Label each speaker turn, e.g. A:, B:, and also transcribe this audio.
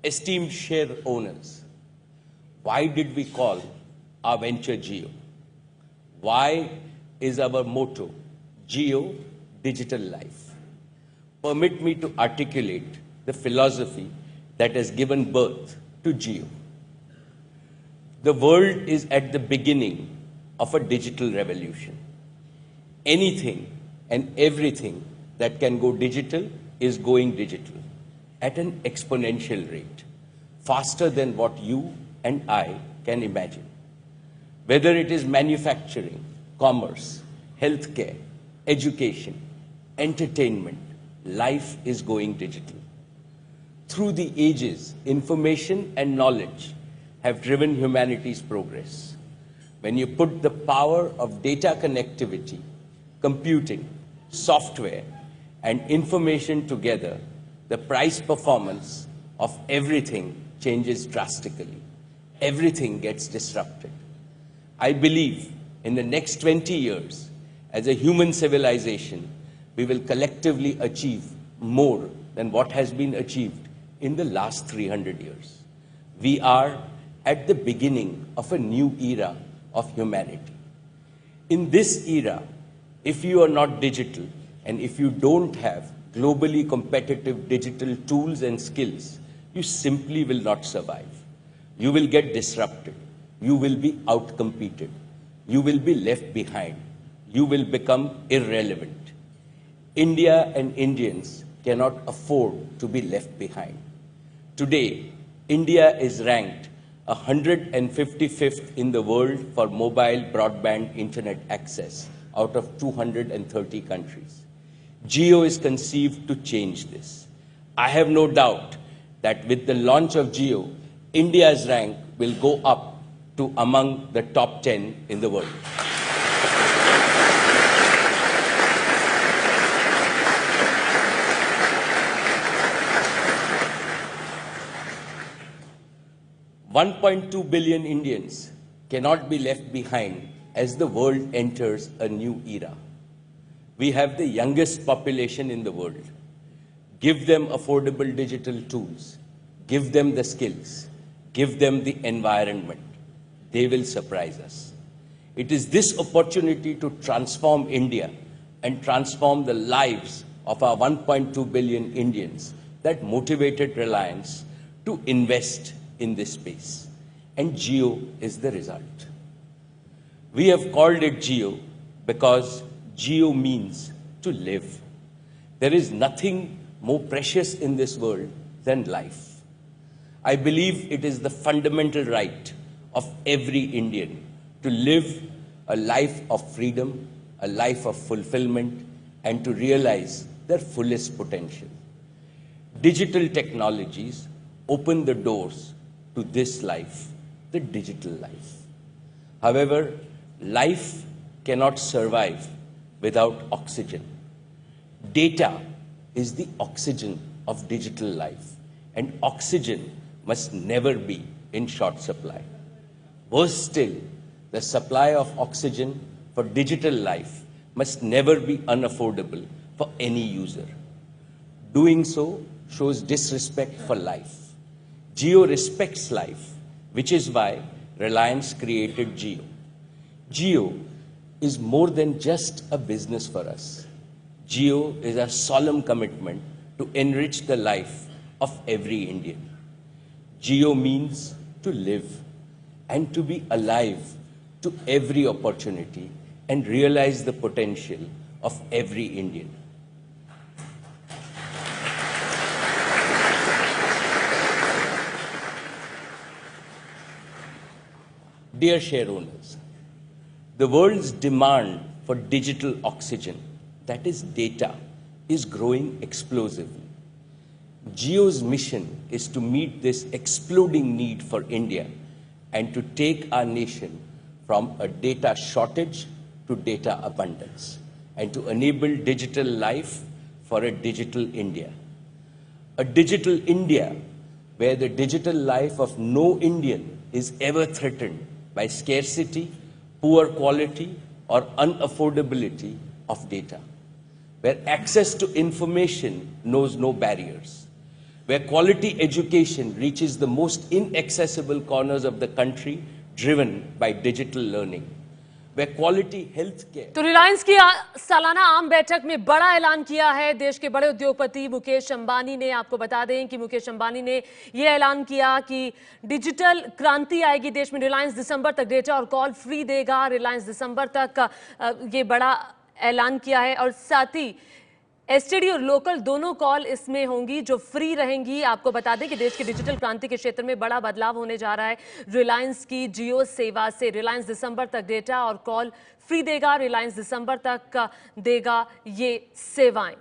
A: Esteemed share owners, why did we call our venture Jio? Why is our motto Jio Digital Life? Permit me to articulate the philosophy that has given birth to Jio. The world is at the beginning of a digital revolution. Anything and everything that can go digital is going digital at an exponential rate, faster than what you and I can imagine. Whether it is manufacturing, commerce, healthcare, education, entertainment, life is going digital. Through the ages, information and knowledge have driven humanity's progress. When you put the power of data connectivity, computing, software, and information together, the price performance of everything changes drastically. Everything gets disrupted. I believe in the next 20 years, as a human civilization, we will collectively achieve more than what has been achieved in the last 300 years. We are at the beginning of a new era of humanity. In this era, if you are not digital and if you don't have globally competitive digital tools and skills, you simply will not survive. You will get disrupted. You will be outcompeted. You will be left behind. You will become irrelevant. India and Indians cannot afford to be left behind. Today, India is ranked 155th in the world for mobile broadband internet access out of 230 countries. Jio is conceived to change this. I have no doubt that with the launch of Jio, India's rank will go up to among the top 10 in the world. $1.2 billion Indians cannot be left behind as the world enters a new era. We have the youngest population in the world. Give them affordable digital tools. Give them the skills. Give them the environment. They will surprise us. It is this opportunity to transform India and transform the lives of our 1.2 billion Indians that motivated Reliance to invest in this space. And Jio is the result. We have called it Jio because Jio means to live. There is nothing more precious in this world than life. I believe it is the fundamental right of every Indian to live a life of freedom, a life of fulfillment, and to realize their fullest potential. Digital technologies open the doors to this life, the digital life. However, life cannot survive without oxygen. Data is the oxygen of digital life, and oxygen must never be in short supply. Worse still, the supply of oxygen for digital life must never be unaffordable for any user. Doing so shows disrespect for life. Jio respects life, which is why Reliance created Jio. Jio is more than just a business for us. Jio is a solemn commitment to enrich the life of every Indian. Jio means to live and to be alive to every opportunity and realize the potential of every Indian. Dear share owners, the world's demand for digital oxygen, that is data, is growing explosively. Jio's mission is to meet this exploding need for India and to take our nation from a data shortage to data abundance and to enable digital life for a digital India. A digital India where the digital life of no Indian is ever threatened by scarcity, poor quality, or unaffordability of data, where access to information knows no barriers, where quality education reaches the most inaccessible corners of the country, driven by digital learning, where quality healthcare.
B: तो रिलायंस की सालाना आम बैठक में बड़ा ऐलान किया है देश के बड़े उद्योगपति मुकेश अंबानी ने। आपको बता दें कि मुकेश अंबानी ने यह ऐलान किया कि डिजिटल क्रांति आएगी देश में। रिलायंस दिसंबर तक डेटा और कॉल फ्री देगा। रिलायंस दिसंबर तक ये बड़ा ऐलान किया है और साथ ही एसटीडी और लोकल दोनों कॉल इसमें होंगी जो फ्री रहेंगी। आपको बता दें कि देश की डिजिटल क्रांति के क्षेत्र में बड़ा बदलाव होने जा रहा है रिलायंस की जियो सेवा से। रिलायंस दिसंबर तक डेटा और कॉल फ्री देगा। रिलायंस दिसंबर तक देगा ये सेवाएं।